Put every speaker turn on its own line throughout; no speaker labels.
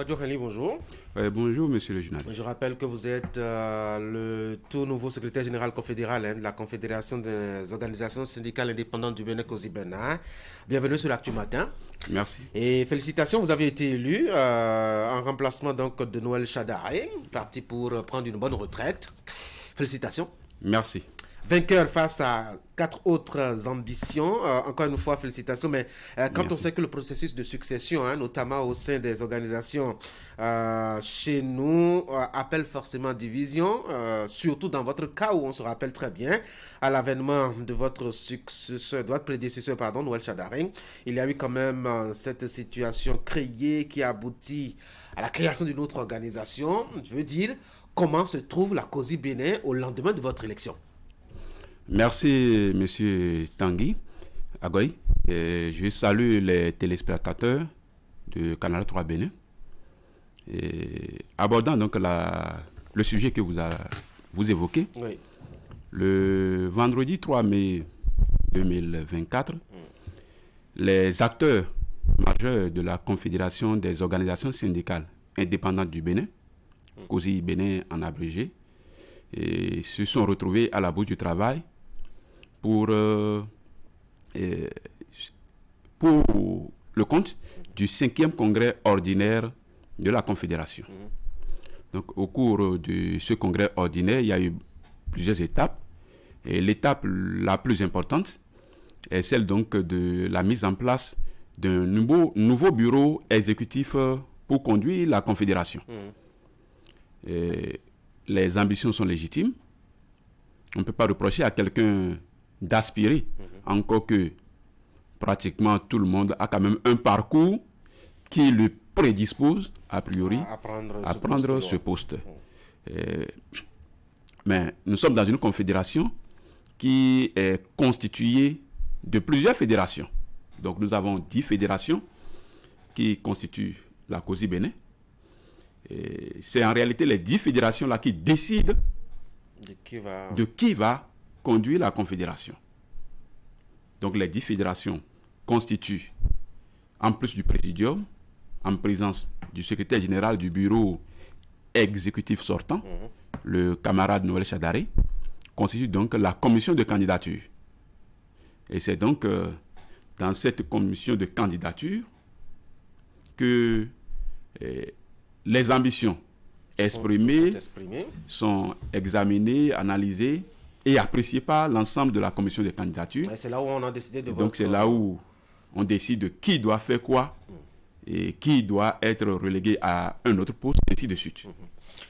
Radio Henley, bonjour.
Bonjour, monsieur le journaliste.
Je rappelle que vous êtes le tout nouveau secrétaire général confédéral de la Confédération des organisations syndicales indépendantes du Bénin Kosi-Bénin. Bienvenue sur l'Actu Matin.
Merci.
Et félicitations, vous avez été élu en remplacement donc de Noël Chadari, parti pour prendre une bonne retraite. Félicitations.
Merci.
Vainqueur face à 4 autres ambitions. Encore une fois, félicitations. Mais quand on sait que le processus de succession, notamment au sein des organisations chez nous, appelle forcément division, surtout dans votre cas où on se rappelle très bien, à l'avènement de votre successeur, de votre prédécesseur, Noël Chadari, il y a eu quand même cette situation créée qui aboutit à la création d'une autre organisation. Je veux dire, comment se trouve la COSI Bénin au lendemain de votre élection?
Merci, monsieur Tanguy Agoy. Je salue les téléspectateurs de Canal 3 Bénin. Abordant donc le sujet que vous évoquez,
oui.
Le vendredi 3 mai 2024, les acteurs majeurs de la Confédération des organisations syndicales indépendantes du Bénin, COSI Bénin en abrégé, se sont retrouvés à la Bourse du Travail pour le compte du 5e congrès ordinaire de la Confédération. Donc, au cours de ce congrès ordinaire, il y a eu plusieurs étapes. Et l'étape la plus importante est celle donc de la mise en place d'un nouveau bureau exécutif pour conduire la Confédération. Les ambitions sont légitimes. On ne peut pas reprocher à quelqu'un d'aspirer, encore que pratiquement tout le monde a quand même un parcours qui le prédispose, a priori, à prendre ce poste. Mais nous sommes dans une confédération qui est constituée de plusieurs fédérations. Donc nous avons 10 fédérations qui constituent la COSI Bénin. C'est en réalité les 10 fédérations-là qui décident de qui va conduire la confédération. Donc les 10 fédérations constituent, en plus du présidium, en présence du secrétaire général du bureau exécutif sortant, le camarade Noël Chadari, constitue donc la commission de candidature. Et c'est donc dans cette commission de candidature que les ambitions exprimées sont examinées, analysées et appréciées par l'ensemble de la commission de candidature.
C'est là où on a décidé de
Donc c'est là où on décide de qui doit faire quoi et qui doit être relégué à un autre poste, ainsi de suite.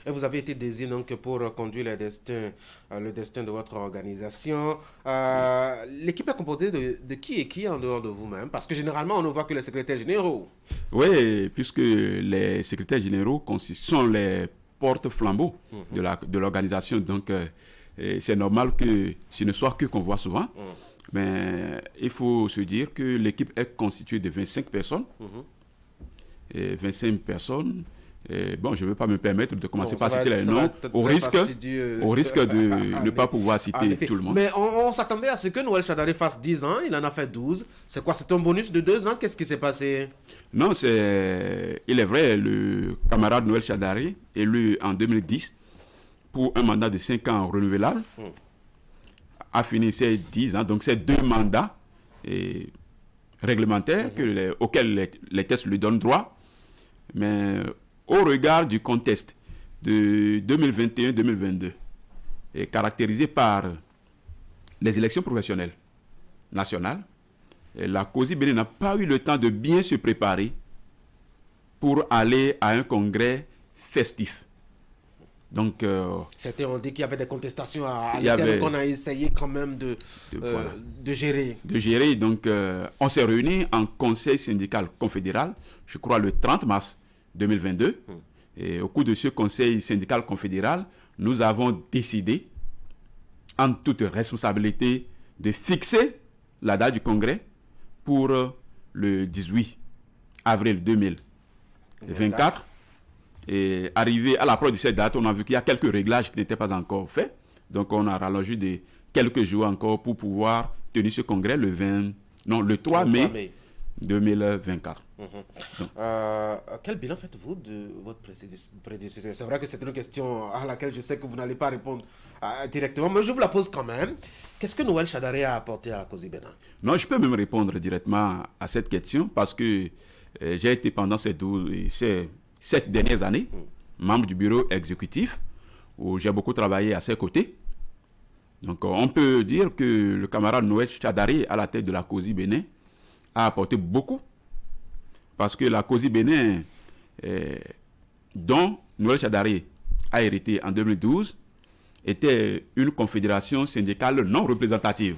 Et vous avez été désigné donc pour conduire le destin de votre organisation. L'équipe est composée de qui et qui en dehors de vous-même? Parce que généralement, on ne voit que les secrétaires généraux.
Oui, puisque les secrétaires généraux sont les porte-flambeaux de l'organisation. Donc, c'est normal que ce ne soit que qu'on voit souvent. Mais il faut se dire que l'équipe est constituée de 25 personnes. Et 25 personnes. Bon, je ne vais pas me permettre de commencer par citer les noms au risque de ne pas pouvoir citer tout le monde.
Mais on s'attendait à ce que Noël Chadari fasse 10 ans, il en a fait 12. C'est quoi? C'est un bonus de 2 ans? Qu'est-ce qui s'est passé?
Non, il est vrai, le camarade Noël Chadari, élu en 2010 pour un mandat de 5 ans renouvelable, a fini ses 10 ans, donc c'est 2 mandats réglementaires auxquels les tests lui donnent droit. Mais au regard du contexte de 2021-2022, est caractérisé par les élections professionnelles nationales, et la COSI Bénin n'a pas eu le temps de bien se préparer pour aller à un congrès festif. Donc,
on dit qu'il y avait des contestations à l'interne qu'on a essayé quand même de gérer.
De gérer. Donc, on s'est réunis en conseil syndical confédéral, je crois le 30 mars 2022. Et au cours de ce conseil syndical confédéral, nous avons décidé, en toute responsabilité, de fixer la date du congrès pour le 18 avril 2024. Et arrivé à l'approche de cette date, on a vu qu'il y a quelques réglages qui n'étaient pas encore faits. Donc on a rallongé de quelques jours encore pour pouvoir tenir ce congrès le 3 mai 2024.
Quel bilan faites-vous de votre prédécesseur? C'est vrai que c'est une question à laquelle je sais que vous n'allez pas répondre directement, mais je vous la pose quand même. Qu'est-ce que Noël Chadari a apporté à Kosi Bénin?
Non, je peux même répondre directement à cette question parce que j'ai été pendant ces 7 dernières années membre du bureau exécutif où j'ai beaucoup travaillé à ses côtés. Donc on peut dire que le camarade Noël Chadari à la tête de la COSI Bénin a apporté beaucoup parce que la COSI Bénin dont Noël Chadari a hérité en 2012 était une confédération syndicale non représentative.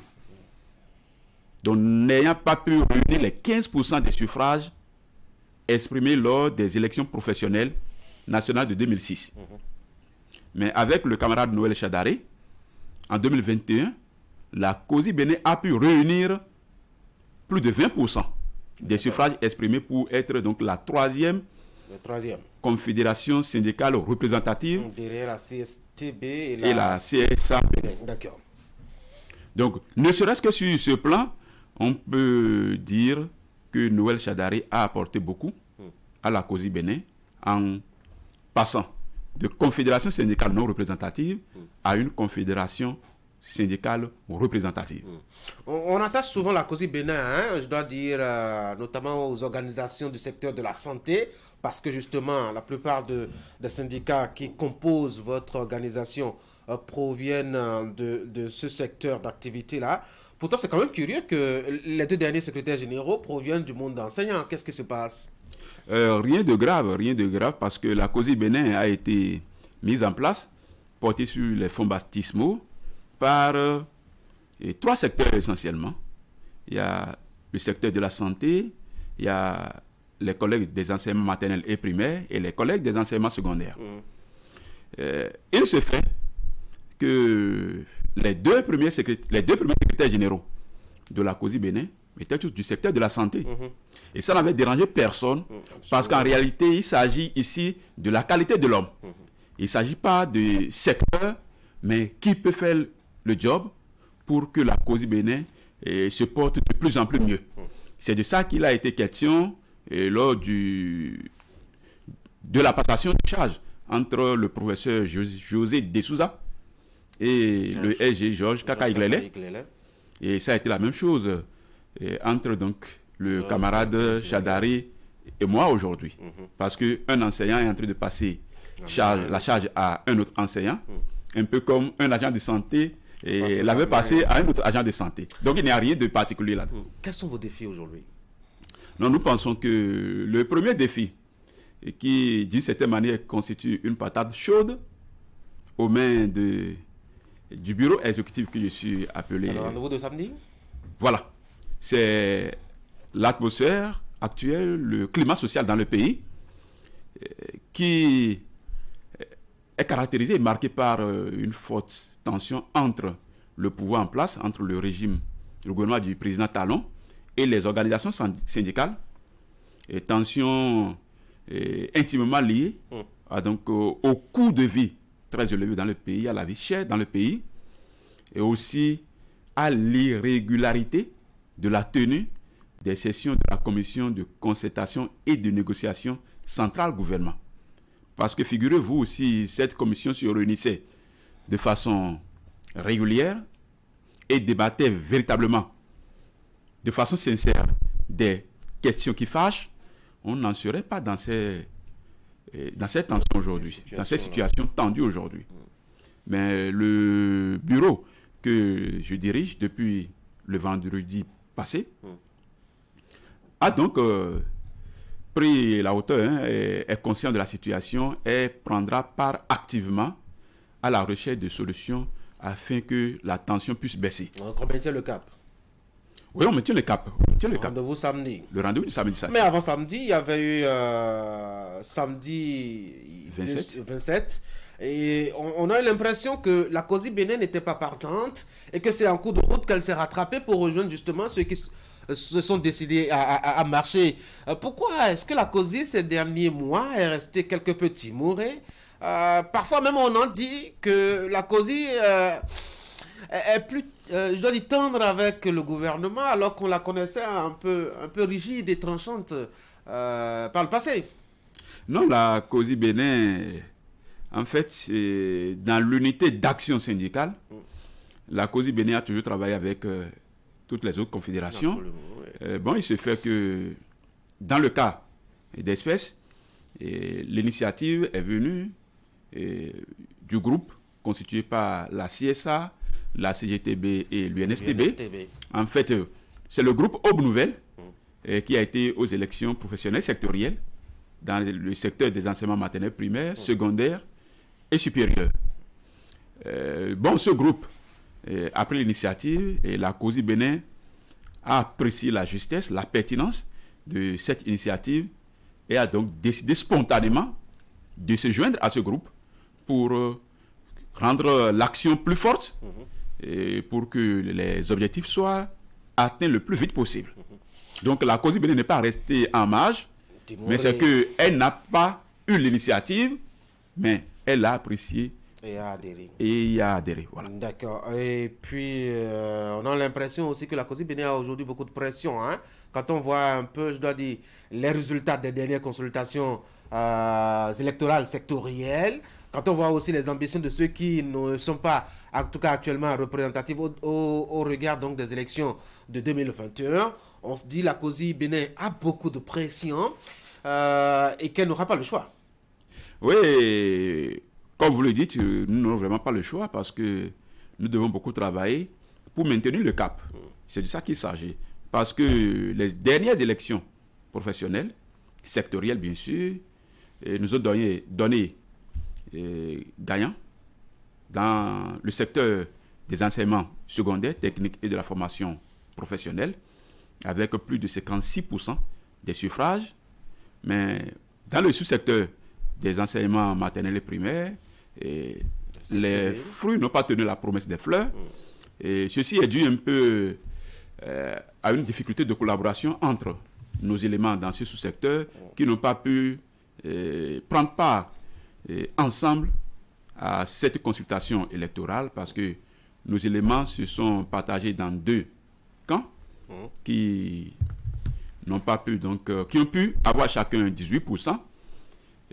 Donc n'ayant pas pu réunir les 15% des suffrages exprimés lors des élections professionnelles nationales de 2006. Mais avec le camarade Noël Chadari, en 2021, la COSI Bénin a pu réunir plus de 20% des suffrages exprimés pour être donc la troisième confédération syndicale représentative
derrière la CSTB
et la CSA.
D'accord.
Donc, ne serait-ce que sur ce plan, on peut dire que Noël Chadari a apporté beaucoup à la COSI Bénin en passant de confédération syndicale non représentative à une confédération syndicale représentative.
On attache souvent la COSI Bénin, hein, je dois dire, notamment aux organisations du secteur de la santé, parce que justement, la plupart des syndicats qui composent votre organisation proviennent de ce secteur d'activité-là. Pourtant, c'est quand même curieux que les 2 derniers secrétaires généraux proviennent du monde enseignant. Qu'est-ce qui se passe?
Rien de grave, parce que la COSI Bénin a été mise en place, portée sur les fonds baptismaux, par 3 secteurs essentiellement. Il y a le secteur de la santé, il y a les collègues des enseignements maternels et primaires et les collègues des enseignements secondaires. Il se fait que les deux premiers secrétaires généraux de la COSI Bénin étaient tous du secteur de la santé. Et ça n'avait dérangé personne, parce qu'en réalité, il s'agit ici de la qualité de l'homme. Il ne s'agit pas de secteur, mais qui peut faire le job pour que la COSI Bénin se porte de plus en plus mieux. C'est de ça qu'il a été question lors de la passation de charge entre le professeur José Dessouza et le SG Georges Kaka Iglele. Et ça a été la même chose entre donc le camarade Chadari et moi aujourd'hui. Parce qu'un enseignant est en train de passer la charge à un autre enseignant, un peu comme un agent de santé l'avait passé à un autre agent de santé. Donc il n'y a rien de particulier là.
Quels sont vos défis aujourd'hui?
Non, nous pensons que le premier défi, qui d'une certaine manière constitue une patate chaude aux mains du bureau exécutif que je suis appelé.
C'est le rendez-vous de samedi?
Voilà. C'est l'atmosphère actuelle, le climat social dans le pays, qui est caractérisé et marqué par une forte tension entre le pouvoir en place, entre le régime, le gouvernement du président Talon et les organisations syndicales, et tension intimement liée donc, au coût de vie très élevé dans le pays, à la vie chère dans le pays, et aussi à l'irrégularité de la tenue des sessions de la commission de concertation et de négociation centrale gouvernement. Parce que figurez-vous aussi, cette commission se réunissait de façon régulière et débattait véritablement, de façon sincère, des questions qui fâchent. On n'en serait pas dans cette tension aujourd'hui, dans cette situation tendue aujourd'hui. Mais le bureau que je dirige depuis le vendredi passé a donc pris la hauteur, est conscient de la situation et prendra part activement à la recherche de solutions afin que la tension puisse baisser.
Donc on maintient le cap.
Oui, on maintient le cap.
Le rendez-vous samedi.
Le rendez-vous du samedi.
Mais avant samedi, il y avait eu samedi 27. Et on a eu l'impression que la COSI Bénin n'était pas partante et que c'est en cours de route qu'elle s'est rattrapée pour rejoindre justement ceux qui se sont décidés à marcher. Pourquoi est-ce que la COSI ces derniers mois est restée quelque peu timorée? Parfois même on en dit que la COSI est plus, je dois dire, tendre avec le gouvernement alors qu'on la connaissait un peu rigide et tranchante par le passé.
Non, la COSI Bénin, en fait, c'est dans l'unité d'action syndicale. La COSI Bénin a toujours travaillé avec toutes les autres confédérations. Bon, il se fait que dans le cas d'espèces, l'initiative est venue du groupe constitué par la CSA, la CGTB et l'UNSTB. En fait, c'est le groupe Aube Nouvelle qui a été aux élections professionnelles sectorielles dans le secteur des enseignements maternels primaires, secondaires et supérieurs. Bon, ce groupe a pris l'initiative et la COSI Bénin a apprécié la justesse, la pertinence de cette initiative et a donc décidé spontanément de se joindre à ce groupe pour rendre l'action plus forte et pour que les objectifs soient atteints le plus vite possible. Donc la COSI Bénin n'est pas restée en marge, mais c'est qu'elle n'a pas eu l'initiative, mais elle a apprécié
et a adhéré.
Et y a adhéré, voilà.
D'accord. Et puis, on a l'impression aussi que la COSI Bénin a aujourd'hui beaucoup de pression. Hein? Quand on voit un peu, je dois dire, les résultats des dernières consultations électorales sectorielles, quand on voit aussi les ambitions de ceux qui ne sont pas, en tout cas actuellement, représentatifs au regard donc, des élections de 2021, on se dit que la COSI Bénin a beaucoup de pression et qu'elle n'aura pas le choix.
Oui, comme vous le dites, nous n'avons vraiment pas le choix parce que nous devons beaucoup travailler pour maintenir le cap. C'est de ça qu'il s'agit. Parce que les dernières élections professionnelles, sectorielles bien sûr, nous ont donné gagnant dans le secteur des enseignements secondaires, techniques et de la formation professionnelle, avec plus de 56% des suffrages. Mais dans le sous-secteur des enseignements maternels et primaires, les fruits n'ont pas tenu la promesse des fleurs. Et ceci est dû un peu à une difficulté de collaboration entre nos éléments dans ce sous-secteur qui n'ont pas pu prendre part ensemble à cette consultation électorale parce que nos éléments se sont partagés dans deux camps qui n'ont pas pu, donc, qui ont pu avoir chacun 18%.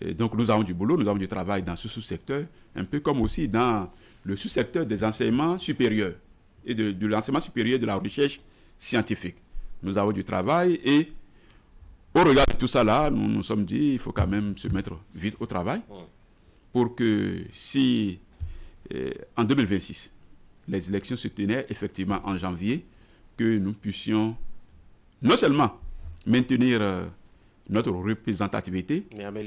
Et donc nous avons du boulot, nous avons du travail dans ce sous-secteur, un peu comme aussi dans le sous-secteur des enseignements supérieurs et de l'enseignement supérieur de la recherche scientifique. Nous avons du travail et au regard de tout ça là, nous nous sommes dit il faut quand même se mettre vite au travail pour que si en 2026 les élections se tenaient effectivement en janvier, que nous puissions non seulement maintenir notre représentativité, mais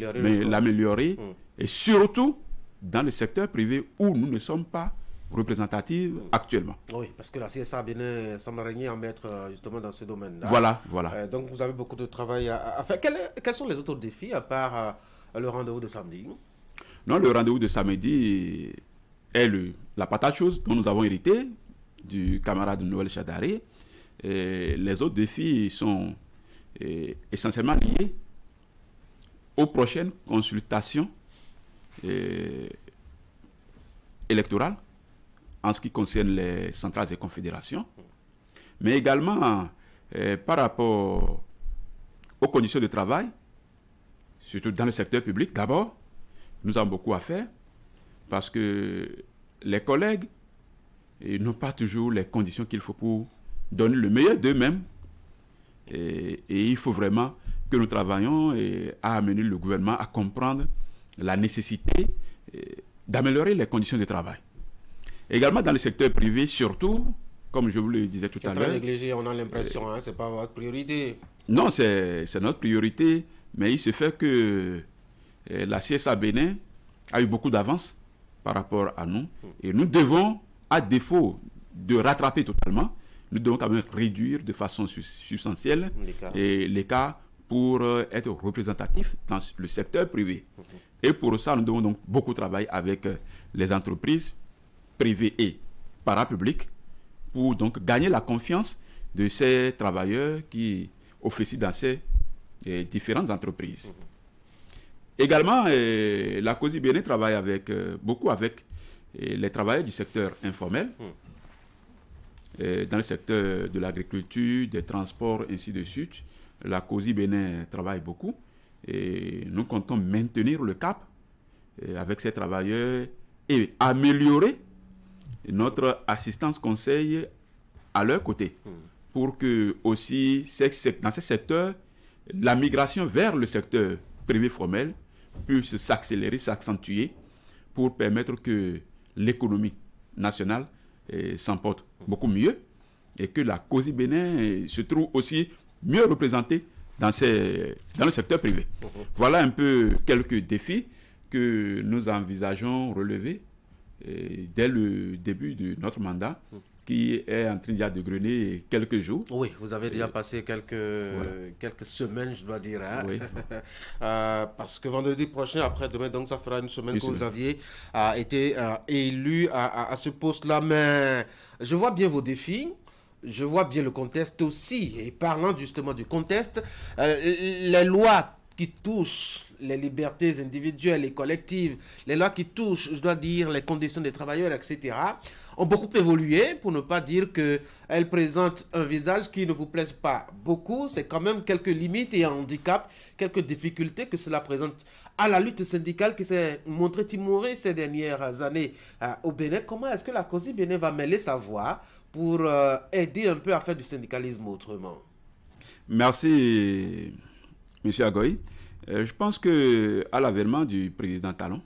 l'améliorer, et surtout dans le secteur privé où nous ne sommes pas représentatifs actuellement.
Oui, parce que la CSA Bénin semble régner en maître justement dans ce domaine-là.
Voilà.
Donc vous avez beaucoup de travail à faire. Quels sont les autres défis à part le rendez-vous de samedi?
Non, le rendez-vous de samedi est la patate chose dont nous avons hérité du camarade Noël Chadaré. Et les autres défis sont essentiellement liés aux prochaines consultations électorales en ce qui concerne les centrales et confédérations, mais également par rapport aux conditions de travail, surtout dans le secteur public. D'abord, nous avons beaucoup à faire parce que les collègues n'ont pas toujours les conditions qu'il faut pour donner le meilleur d'eux-mêmes. Et il faut vraiment que nous travaillions à amener le gouvernement à comprendre la nécessité d'améliorer les conditions de travail. Également dans le secteur privé, surtout, comme je vous le disais tout à l'heure.
C'est très négligé, on a l'impression, ce n'est pas votre priorité.
Non, c'est notre priorité, mais il se fait que la CSA Bénin a eu beaucoup d'avance par rapport à nous. Et nous devons, à défaut de rattraper totalement, nous devons quand même réduire de façon substantielle l'écart pour être représentatifs dans le secteur privé. Et pour ça, nous devons donc beaucoup travailler avec les entreprises privées et parapubliques pour donc gagner la confiance de ces travailleurs qui officient dans ces différentes entreprises. Également, la COSI Bénin travaille beaucoup avec les travailleurs du secteur informel, dans le secteur de l'agriculture, des transports, ainsi de suite. la COSI Bénin travaille beaucoup et nous comptons maintenir le cap avec ces travailleurs et améliorer notre assistance conseil à leur côté pour que aussi dans ce secteur, la migration vers le secteur privé formel puisse s'accélérer, s'accentuer pour permettre que l'économie nationale s'emporte beaucoup mieux et que la COSI Bénin se trouve aussi mieux représentée dans le secteur privé. Voilà un peu quelques défis que nous envisageons relever dès le début de notre mandat, qui est en train déjà de grener quelques jours.
Oui, vous avez déjà passé quelques semaines, je dois dire. Hein?
Oui.
Parce que vendredi prochain, après-demain, donc ça fera une semaine que vous aviez été élu à ce poste-là. Mais je vois bien vos défis. Je vois bien le contexte aussi. Et parlant justement du contexte, les lois qui touchent les libertés individuelles et collectives, les lois qui touchent, je dois dire, les conditions des travailleurs, etc., ont beaucoup évolué, pour ne pas dire qu'elles présentent un visage qui ne vous plaise pas beaucoup. C'est quand même quelques limites et un handicap, quelques difficultés que cela présente à la lutte syndicale qui s'est montrée timorée ces dernières années au Bénin. Comment est-ce que la COSI Bénin va mêler sa voix pour aider un peu à faire du syndicalisme autrement?
Merci, M. Agoy. Je pense qu'à l'avènement du président Talon,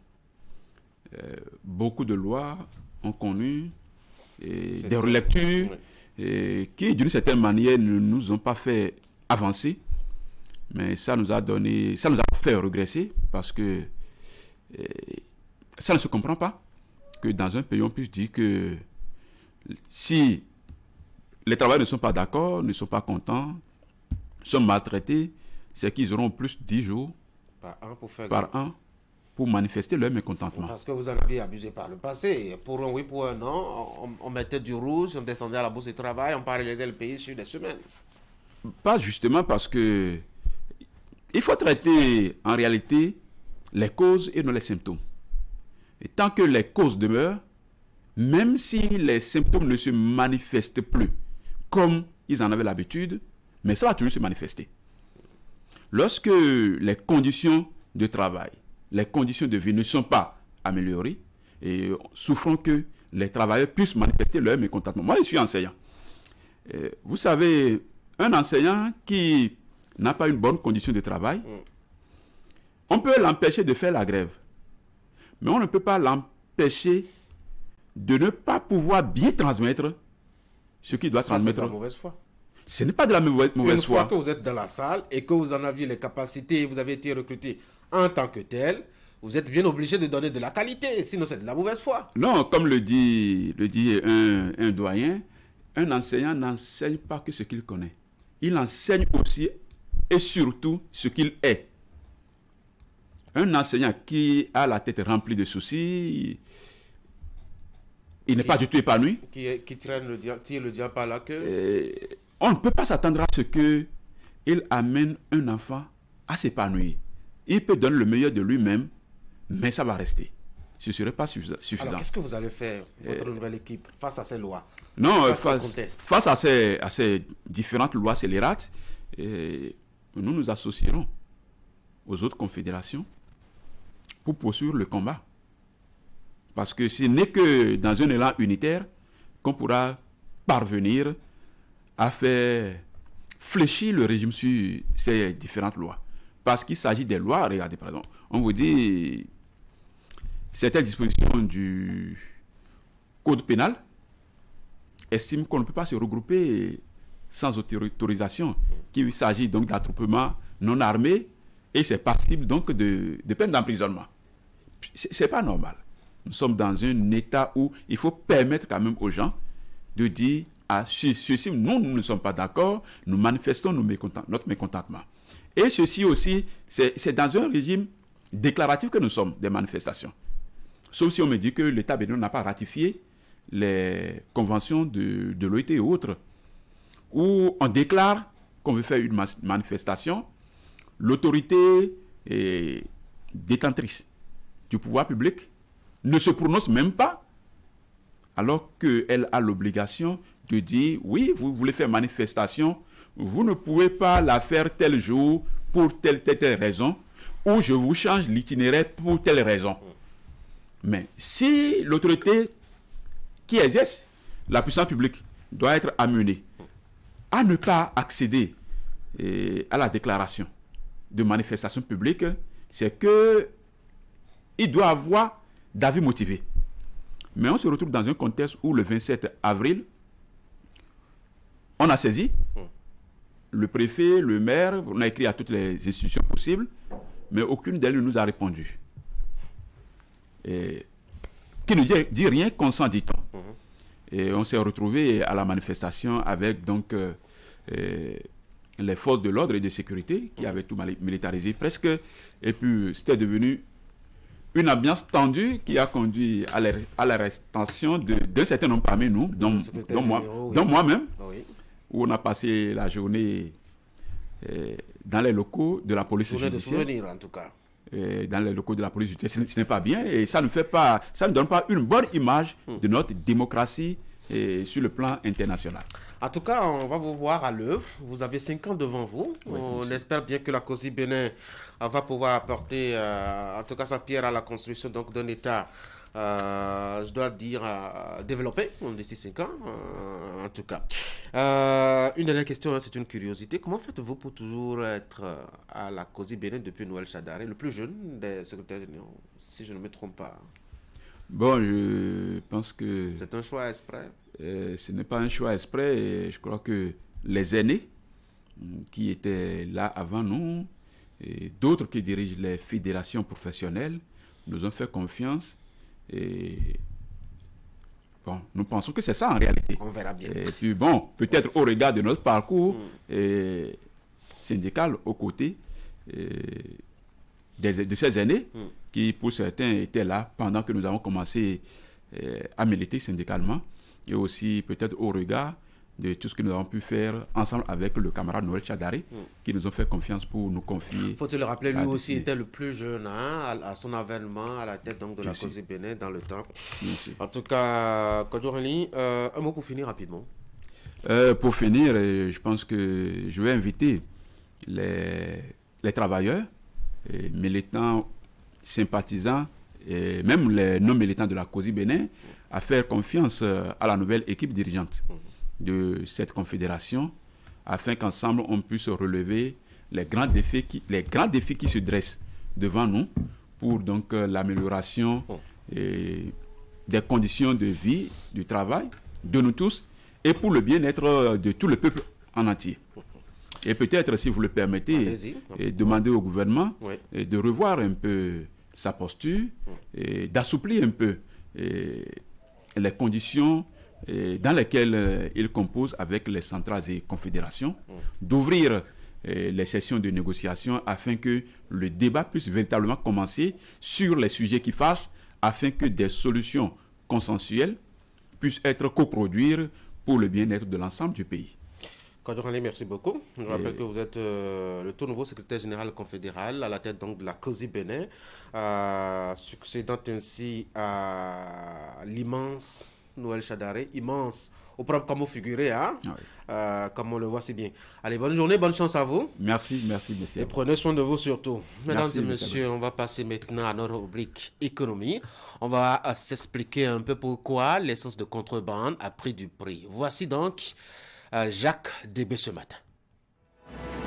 beaucoup de lois ont connu des relectures qui, d'une certaine manière, ne nous ont pas fait avancer, mais ça nous a fait regresser parce que ça ne se comprend pas que dans un pays on puisse dire que si les travailleurs ne sont pas d'accord, ne sont pas contents, sont maltraités, c'est qu'ils auront plus 10 jours par an pour manifester leur mécontentement.
Parce que vous en aviez abusé par le passé. Pour un oui, pour un non, on mettait du rouge, on descendait à la bourse du travail, on paralysait le pays sur des semaines.
Pas justement parce que il faut traiter en réalité les causes et non les symptômes. Et tant que les causes demeurent, même si les symptômes ne se manifestent plus comme ils en avaient l'habitude, mais ça va toujours se manifester. Lorsque les conditions de travail, les conditions de vie ne sont pas améliorées, et souffrons que les travailleurs puissent manifester leur mécontentement. Moi, je suis enseignant. Vous savez, un enseignant qui n'a pas une bonne condition de travail, on peut l'empêcher de faire la grève. Mais on ne peut pas l'empêcher de ne pas pouvoir bien transmettre ce qu'il doit transmettre.
C'est de la mauvaise foi.
Ce n'est pas de la mauvaise foi.
Une fois que vous êtes dans la salle et que vous en aviez les capacités, vous avez été recruté en tant que tel, vous êtes bien obligé de donner de la qualité, sinon c'est de la mauvaise foi.
Non, comme le dit un doyen, un enseignant n'enseigne pas que ce qu'il connaît. Il enseigne aussi et surtout ce qu'il est. Un enseignant qui a la tête remplie de soucis, il n'est pas du tout épanoui.
Qui tire le diable par la queue.
On ne peut pas s'attendre à ce qu'il amène un enfant à s'épanouir. Il peut donner le meilleur de lui-même, mais ça va rester. Ce ne serait pas suffisant.
Alors, qu'est-ce que vous allez faire, votre nouvelle équipe, face à ces lois?
Non, face à ces différentes lois scélérates, nous nous associerons aux autres confédérations pour poursuivre le combat. Parce que ce n'est que dans un élan unitaire qu'on pourra parvenir à faire fléchir le régime sur ces différentes lois. Parce qu'il s'agit des lois, regardez, par exemple, on vous dit certaines dispositions du code pénal estiment qu'on ne peut pas se regrouper sans autorisation, qu'il s'agit donc d'attroupement non armé et c'est passible donc de peine d'emprisonnement. C'est pas normal. Nous sommes dans un état où il faut permettre quand même aux gens de dire à ceci, nous ne sommes pas d'accord, nous manifestons notre mécontentement. Et ceci aussi, c'est dans un régime déclaratif que nous sommes, des manifestations. Sauf si on me dit que l'État béninois n'a pas ratifié les conventions de l'OIT et autres, où on déclare qu'on veut faire une manifestation, l'autorité détentrice du pouvoir public ne se prononce même pas, alors qu'elle a l'obligation de dire, oui, vous voulez faire manifestation vous ne pouvez pas la faire tel jour pour telle raison, ou je vous change l'itinéraire pour telle raison. Mais si l'autorité qui exerce la puissance publique doit être amenée à ne pas accéder à la déclaration de manifestation publique, c'est que il doit avoir d'avis motivé. Mais on se retrouve dans un contexte où le 27 avril, on a saisi le préfet, le maire, on a écrit à toutes les institutions possibles, mais aucune d'elles ne nous a répondu. Et, qui ne dit rien, consent, dit-on. Et on s'est retrouvé à la manifestation avec donc les forces de l'ordre et de sécurité qui avaient tout militarisé presque. Et puis c'était devenu une ambiance tendue qui a conduit à l'arrestation d'un certain nombre parmi nous, dont moi-même, où on a passé la journée dans les locaux de la police judiciaire.
En tout cas.
Dans les locaux de la police judiciaire, ce n'est pas bien et ça ne donne pas une bonne image de notre démocratie sur le plan international.
En tout cas, on va vous voir à l'œuvre. Vous avez 5 ans devant vous.
Oui,
on espère bien que la COSI Bénin va pouvoir apporter, en tout cas, sa pierre à la construction d'un État, je dois dire, développé d'ici 5 ans, en tout cas. Une dernière question, hein, c'est une curiosité. Comment faites-vous pour toujours être à la COSI Bénin depuis Noël Chadari, le plus jeune des secrétaires généraux, si je ne me trompe pas?
Bon, je pense que...
C'est un choix exprès?
Ce n'est pas un choix exprès. Et je crois que les aînés qui étaient là avant nous, et d'autres qui dirigent les fédérations professionnelles, nous ont fait confiance. Et bon, nous pensons que c'est ça en réalité.
On verra bien.
Et puis bon, peut-être au regard de notre parcours syndical aux côtés de ces aînés qui, pour certains, étaient là pendant que nous avons commencé à militer syndicalement, et aussi peut-être au regard de tout ce que nous avons pu faire ensemble avec le camarade Noël Chadari, qui nous ont fait confiance pour nous confier.
Faut-il le rappeler, lui aussi était le plus jeune à son avènement à la tête donc, de la COSI Bénin dans le temps. En tout cas, Kodjourali, un mot pour finir rapidement.
Pour finir, je pense que je vais inviter les travailleurs, militants, sympathisants, et même les non-militants de la COSI Bénin, à faire confiance à la nouvelle équipe dirigeante de cette confédération, afin qu'ensemble on puisse relever les grands défis qui se dressent devant nous pour donc l'amélioration des conditions de vie, du travail, de nous tous, et pour le bien-être de tout le peuple en entier. Et peut-être, si vous le permettez, demander au gouvernement de revoir un peu sa posture, et d'assouplir un peu les conditions dans lesquelles il compose avec les centrales et confédérations, d'ouvrir les sessions de négociation afin que le débat puisse véritablement commencer sur les sujets qui fâchent, afin que des solutions consensuelles puissent être coproduites pour le bien-être de l'ensemble du pays.
Kodjourali, merci beaucoup. Je rappelle que vous êtes le tout nouveau secrétaire général confédéral à la tête donc de la COSI Bénin, succédant ainsi à l'immense Noël Chadari, immense, au propre comme vous figurez, hein? Comme on le voit si bien. Allez, bonne journée, bonne chance à vous.
Merci, monsieur.
Et prenez soin de vous surtout. Mesdames
Merci,
et messieurs, on va passer maintenant à notre rubrique économie. On va s'expliquer un peu pourquoi l'essence de contrebande a pris du prix. Voici donc Jacques Débé ce matin.